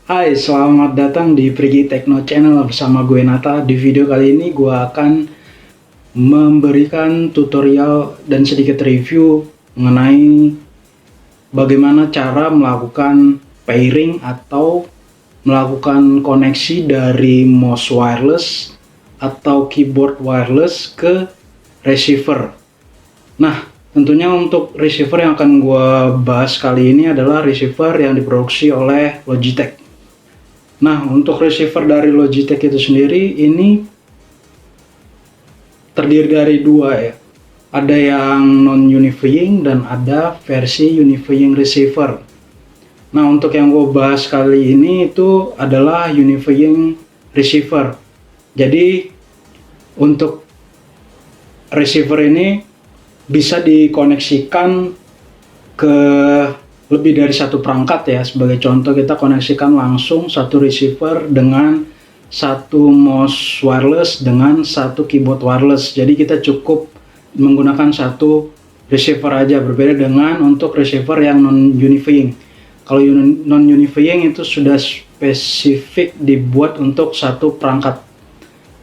Hai, selamat datang di Prigi Techno Channel bersama gue Nata. Di video kali ini gue akan memberikan tutorial dan sedikit review mengenai bagaimana cara melakukan pairing atau melakukan koneksi dari mouse wireless atau keyboard wireless ke receiver. Nah, tentunya untuk receiver yang akan gue bahas kali ini adalah receiver yang diproduksi oleh Logitech. Nah, untuk receiver dari Logitech itu sendiri ini terdiri dari dua ya. Ada yang non-unifying dan ada versi unifying receiver. Nah, untuk yang gue bahas kali ini itu adalah unifying receiver. Jadi, untuk receiver ini bisa dikoneksikan ke lebih dari satu perangkat ya. Sebagai contoh, kita koneksikan langsung satu receiver dengan satu mouse wireless dengan satu keyboard wireless. Jadi kita cukup menggunakan satu receiver aja, berbeda dengan untuk receiver yang non-unifying. Kalau non-unifying itu sudah spesifik dibuat untuk satu perangkat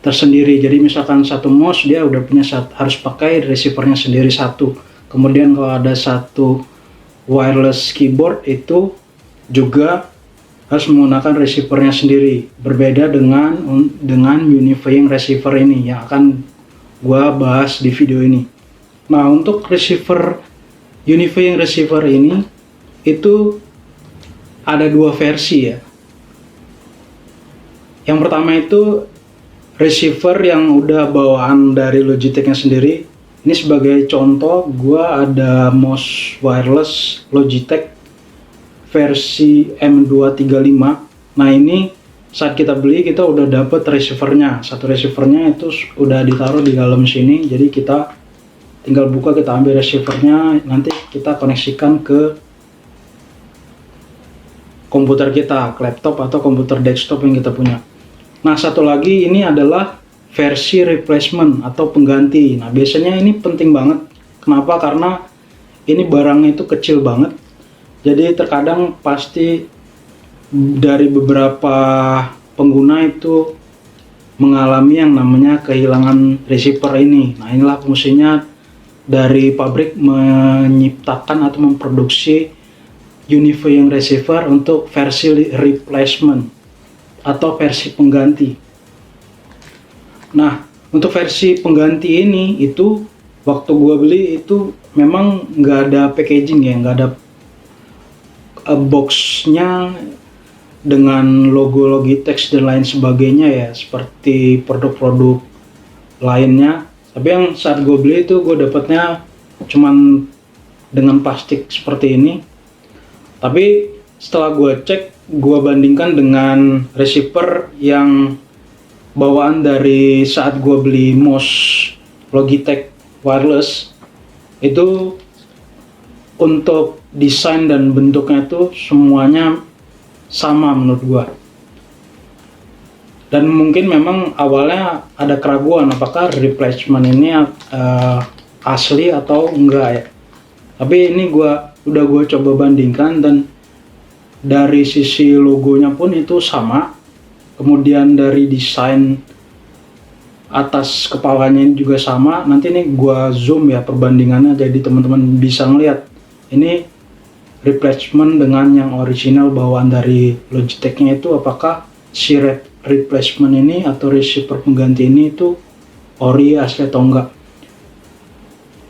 tersendiri. Jadi misalkan satu mouse dia udah punya harus pakai receivernya sendiri satu. Kemudian kalau ada satu wireless keyboard itu juga harus menggunakan receivernya sendiri. Berbeda dengan unifying receiver ini yang akan gua bahas di video ini. Nah, untuk receiver unifying receiver ini itu ada dua versi ya. Yang pertama itu receiver yang udah bawaan dari Logitech-nya sendiri. Ini sebagai contoh, gua ada mouse wireless Logitech versi M235. Nah, ini saat kita beli kita udah dapet receivernya. Satu receivernya itu udah ditaruh di dalam sini. Jadi kita tinggal buka, kita ambil receivernya, nanti kita koneksikan ke komputer kita, ke laptop atau komputer desktop yang kita punya. Nah, satu lagi ini adalah versi replacement atau pengganti. Nah, biasanya ini penting banget. Kenapa? Karena ini barangnya itu kecil banget. Jadi terkadang pasti dari beberapa pengguna itu mengalami yang namanya kehilangan receiver ini. Nah, inilah fungsinya dari pabrik menciptakan atau memproduksi unifying receiver untuk versi replacement atau versi pengganti. Nah, untuk versi pengganti ini itu waktu gua beli itu memang nggak ada packaging ya, nggak ada boxnya dengan logo Logitech dan lain sebagainya ya, seperti produk-produk lainnya. Tapi yang saat gue beli itu gue dapatnya cuman dengan plastik seperti ini. Tapi setelah gue cek, gue bandingkan dengan receiver yang bawaan dari saat gue beli mouse Logitech wireless, itu untuk desain dan bentuknya itu semuanya sama menurut gua. Dan mungkin memang awalnya ada keraguan apakah replacement ini asli atau enggak ya. Tapi ini udah gua coba bandingkan dan dari sisi logonya pun itu sama. Kemudian dari desain atas kepalanya juga sama. Nanti nih gua zoom ya perbandingannya jadi teman-teman bisa ngeliat. Ini replacement dengan yang original bawaan dari Logitech-nya itu apakah si replacement ini atau receiver pengganti ini itu ori asli atau enggak.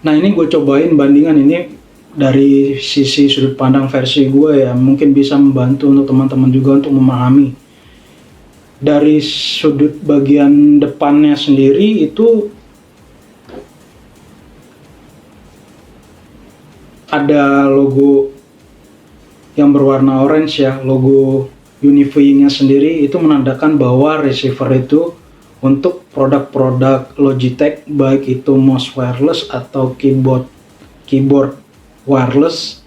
Nah, ini gue cobain bandingan ini dari sisi sudut pandang versi gue ya, mungkin bisa membantu untuk teman-teman juga untuk memahami. Dari sudut bagian depannya sendiri itu ada logo yang berwarna orange ya, logo unifying-nya sendiri itu menandakan bahwa receiver itu untuk produk-produk Logitech, baik itu mouse wireless atau keyboard wireless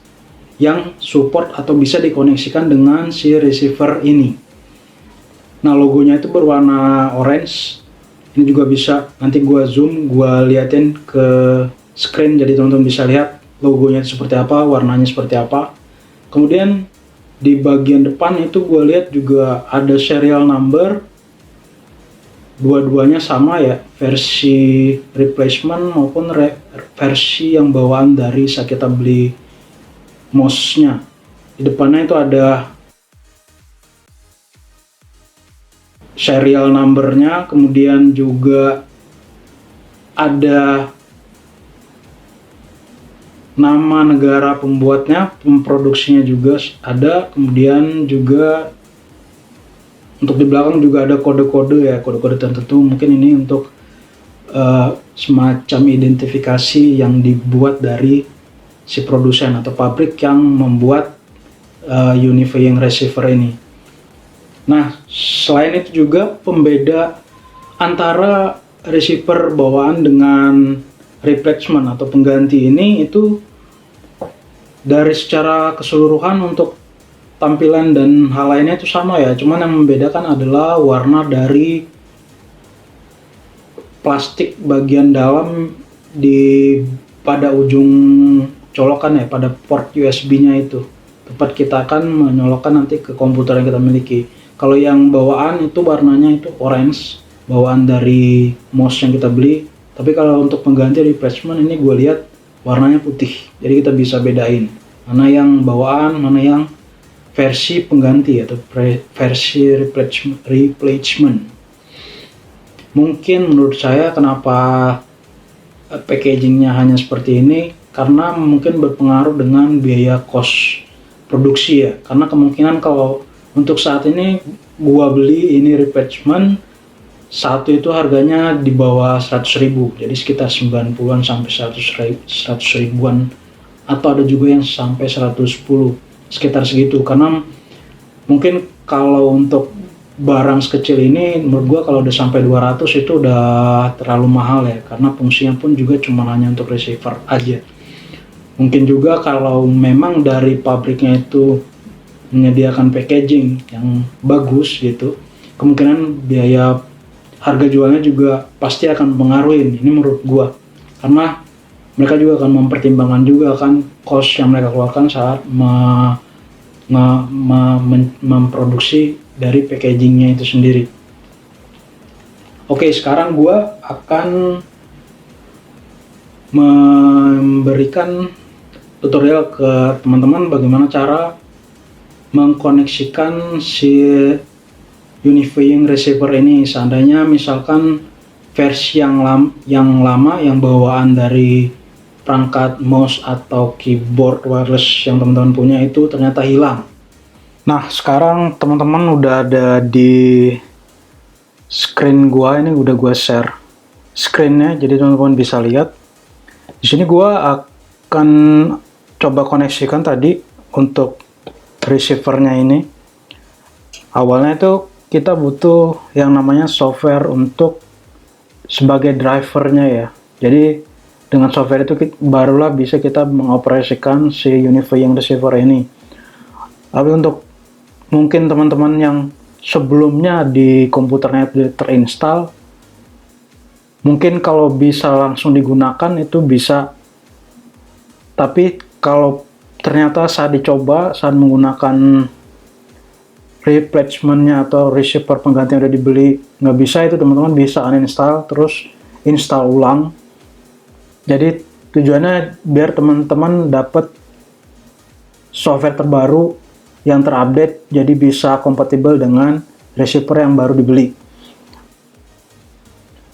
yang support atau bisa dikoneksikan dengan si receiver ini. Nah, logonya itu berwarna orange. Ini juga bisa nanti gua zoom, gua liatin ke screen jadi teman-teman bisa lihat logonya seperti apa, warnanya seperti apa. Kemudian Di bagian depan itu gue lihat juga ada serial number, dua-duanya sama ya, versi replacement maupun versi yang bawaan dari saat kita beli mouse-nya. Di depannya itu ada serial numbernya, kemudian juga ada nama negara pembuatnya, pemproduksinya juga ada, kemudian juga untuk di belakang juga ada kode-kode ya, kode-kode tertentu. Mungkin ini untuk semacam identifikasi yang dibuat dari si produsen atau pabrik yang membuat unifying receiver ini. Nah, selain itu juga pembeda antara receiver bawaan dengan replacement atau pengganti ini itu dari secara keseluruhan untuk tampilan dan hal lainnya itu sama ya, cuman yang membedakan adalah warna dari plastik bagian dalam pada ujung colokan ya, pada port USB-nya itu tempat kita akan menyolokkan nanti ke komputer yang kita miliki. Kalau yang bawaan itu warnanya itu orange, bawaan dari mouse yang kita beli. Tapi kalau untuk pengganti replacement ini gue lihat warnanya putih, jadi kita bisa bedain mana yang bawaan, mana yang versi pengganti atau versi replacement. Mungkin menurut saya kenapa packagingnya hanya seperti ini, karena mungkin berpengaruh dengan biaya cost produksi ya. Karena kemungkinan kalau untuk saat ini gua beli ini replacement, satu itu harganya di bawah 100.000, jadi sekitar 90-an sampai 100 ribuan, atau ada juga yang sampai 110, sekitar segitu. Karena mungkin kalau untuk barang sekecil ini menurut gua kalau udah sampai 200 itu udah terlalu mahal ya, karena fungsinya pun juga cuma hanya untuk receiver aja. Mungkin juga kalau memang dari pabriknya itu menyediakan packaging yang bagus gitu, kemungkinan biaya harga jualnya juga pasti akan mempengaruhi. Ini menurut gua, karena mereka juga akan mempertimbangkan juga kan cost yang mereka keluarkan saat memproduksi dari packagingnya itu sendiri. Oke, sekarang gua akan memberikan tutorial ke teman-teman bagaimana cara mengkoneksikan si unifying receiver ini. Seandainya misalkan versi yang lama yang bawaan dari perangkat mouse atau keyboard wireless yang teman-teman punya itu ternyata hilang. Nah, sekarang teman-teman udah ada di screen gua, ini udah gua share screennya, jadi teman-teman bisa lihat. Di sini gua akan coba koneksikan tadi untuk receivernya ini. Awalnya itu kita butuh yang namanya software untuk sebagai drivernya ya. Jadi dengan software itu barulah bisa kita mengoperasikan si unifying receiver ini. Tapi untuk mungkin teman-teman yang sebelumnya di komputernya terinstall, mungkin kalau bisa langsung digunakan itu bisa. Tapi kalau ternyata saat dicoba, saat menggunakan replacementnya atau receiver pengganti yang udah dibeli nggak bisa, itu teman-teman bisa uninstall terus install ulang. Jadi tujuannya biar teman-teman dapat software terbaru yang terupdate, jadi bisa kompatibel dengan receiver yang baru dibeli.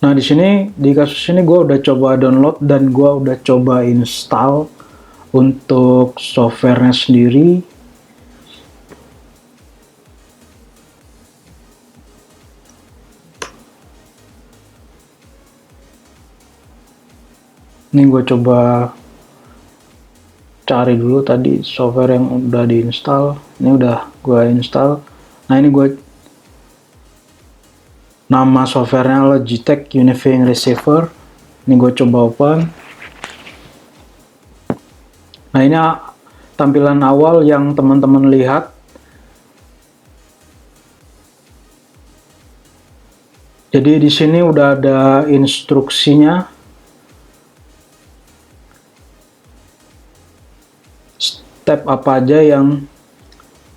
Nah, di sini di kasus ini gue udah coba download dan gue udah coba install untuk softwarenya sendiri. Ini gue coba cari dulu tadi software yang udah diinstal. Ini udah gue install. Nah, ini gue nama softwarenya Logitech Unifying Receiver. Ini gue coba open. Nah, ini tampilan awal yang teman-teman lihat. Jadi di sini udah ada instruksinya. Step apa aja yang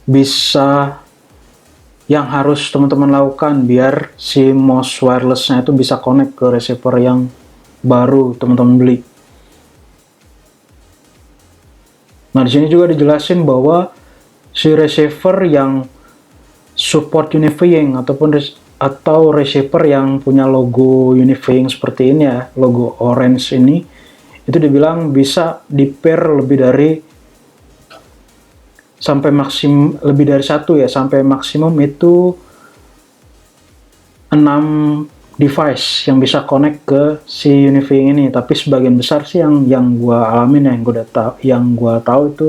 bisa yang harus teman-teman lakukan biar si mouse wirelessnya itu bisa connect ke receiver yang baru teman-teman beli. Nah, di sini juga dijelasin bahwa si receiver yang support unifying atau receiver yang punya logo unifying seperti ini ya, logo orange ini, itu dibilang bisa di pair lebih dari satu ya, sampai maksimum itu 6 device yang bisa connect ke si unifying ini. Tapi sebagian besar sih yang gua alamin, yang gua tahu itu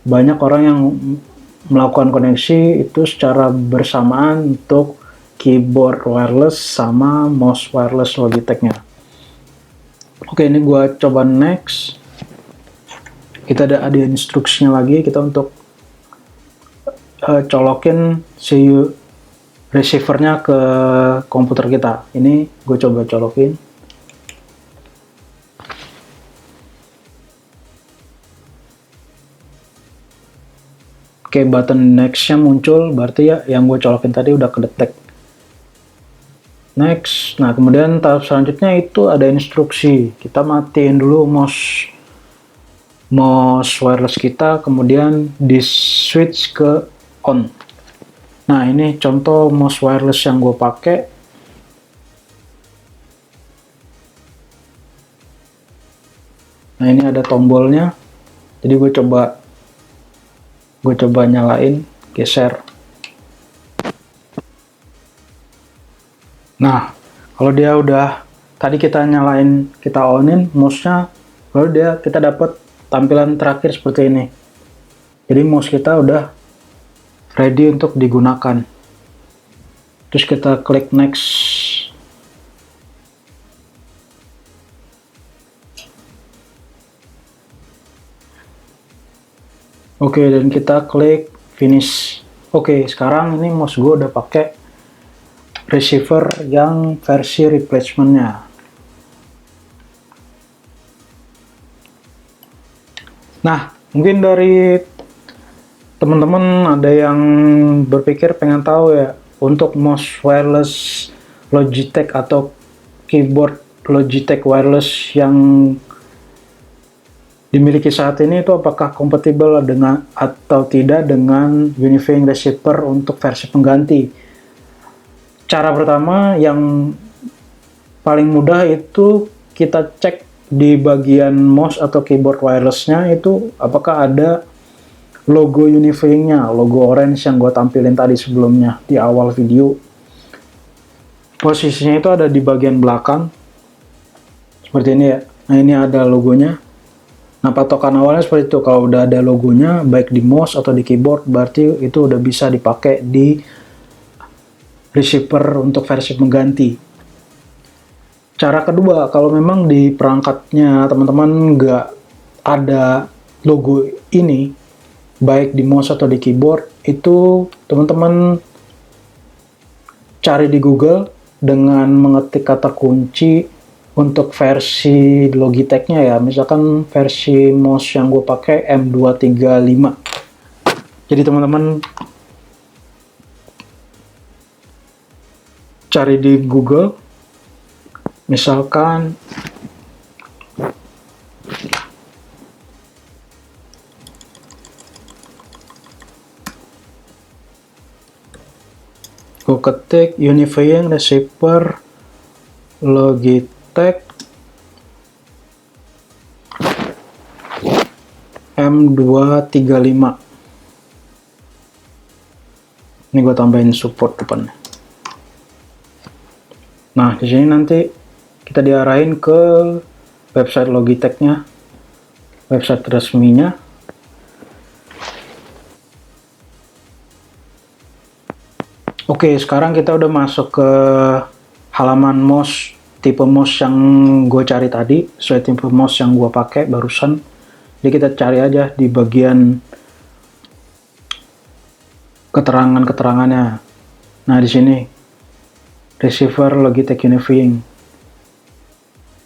banyak orang yang melakukan koneksi itu secara bersamaan untuk keyboard wireless sama mouse wireless Logitech-nya. Oke, ini gua coba next. Kita ada instruksinya lagi, kita untuk colokin si receivernya ke komputer kita. Ini gue coba colokin. Oke, button next-nya muncul, berarti ya yang gue colokin tadi udah kedetek. Next. Nah, kemudian tahap selanjutnya itu ada instruksi. Kita matiin dulu mouse wireless kita, kemudian di switch ke on. Nah, ini contoh mouse wireless yang gue pakai. Nah, ini ada tombolnya. Jadi gue coba nyalain, geser. Nah, kalau dia udah tadi kita nyalain, kita onin mouse-nya, lalu kita dapat tampilan terakhir seperti ini. Jadi mouse kita udah ready untuk digunakan. Terus kita klik next. Oke, dan kita klik finish. Oke, sekarang ini mouse gue udah pakai receiver yang versi replacement-nya. Nah, mungkin dari teman-teman ada yang berpikir pengen tahu ya, untuk mouse wireless Logitech atau keyboard Logitech wireless yang dimiliki saat ini itu apakah kompatibel dengan atau tidak dengan unifying receiver untuk versi pengganti. Cara pertama yang paling mudah itu kita cek di bagian mouse atau keyboard wirelessnya itu apakah ada logo unifying-nya, logo orange yang gue tampilin tadi sebelumnya di awal video. Posisinya itu ada di bagian belakang seperti ini ya. Nah, ini ada logonya. Nah, patokan awalnya seperti itu. Kalau udah ada logonya baik di mouse atau di keyboard, berarti itu udah bisa dipakai di receiver untuk versi pengganti. Cara kedua, kalau memang di perangkatnya teman-teman nggak ada logo ini, baik di mouse atau di keyboard, itu teman-teman cari di Google dengan mengetik kata kunci untuk versi Logitech-nya ya. Misalkan versi mouse yang gue pakai M235. Jadi teman-teman cari di Google, misalkan gue ketik unifying receiver Logitech M235. Ini gue tambahin support depannya. Nah, di sini nanti kita diarahin ke website Logitech-nya, website resminya. Oke, sekarang kita udah masuk ke halaman mouse, tipe mouse yang gue cari tadi, sesuai tipe mouse yang gue pakai barusan. Jadi kita cari aja di bagian keterangan-keterangannya. Nah, di sini receiver Logitech Unifying.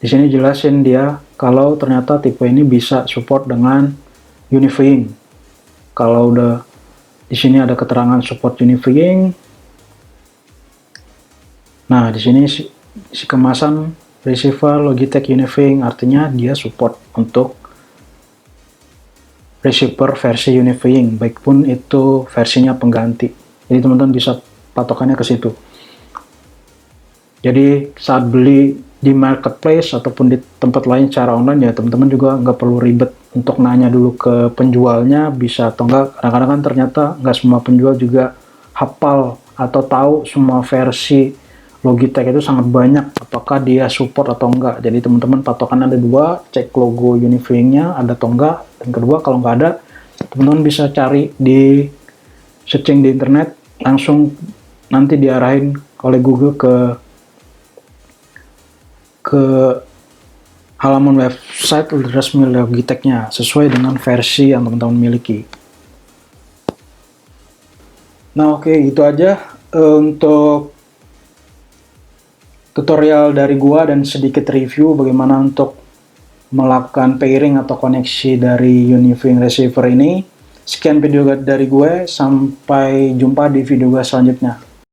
Di sini jelasin dia kalau ternyata tipe ini bisa support dengan unifying. Kalau udah Di sini ada keterangan support Unifying. Nah, di sini si kemasan receiver Logitech Unifying, artinya dia support untuk receiver versi Unifying, baik pun itu versinya pengganti. Jadi teman-teman bisa patokannya ke situ. Jadi saat beli di marketplace ataupun di tempat lain secara online, ya teman-teman juga nggak perlu ribet untuk nanya dulu ke penjualnya bisa atau enggak. Kadang-kadang kan ternyata nggak semua penjual juga hafal atau tahu semua versi Logitech itu sangat banyak, apakah dia support atau enggak. Jadi teman-teman patokan ada dua, cek logo Unifying-nya ada atau enggak, dan kedua kalau nggak ada, teman-teman bisa cari di searching di internet, langsung nanti diarahin oleh Google ke halaman website resmi Logitech-nya sesuai dengan versi yang teman-teman miliki. Nah, oke, itu aja untuk tutorial dari gua dan sedikit review bagaimana untuk melakukan pairing atau koneksi dari Unifying receiver ini. Sekian video dari gue, sampai jumpa di video gue selanjutnya.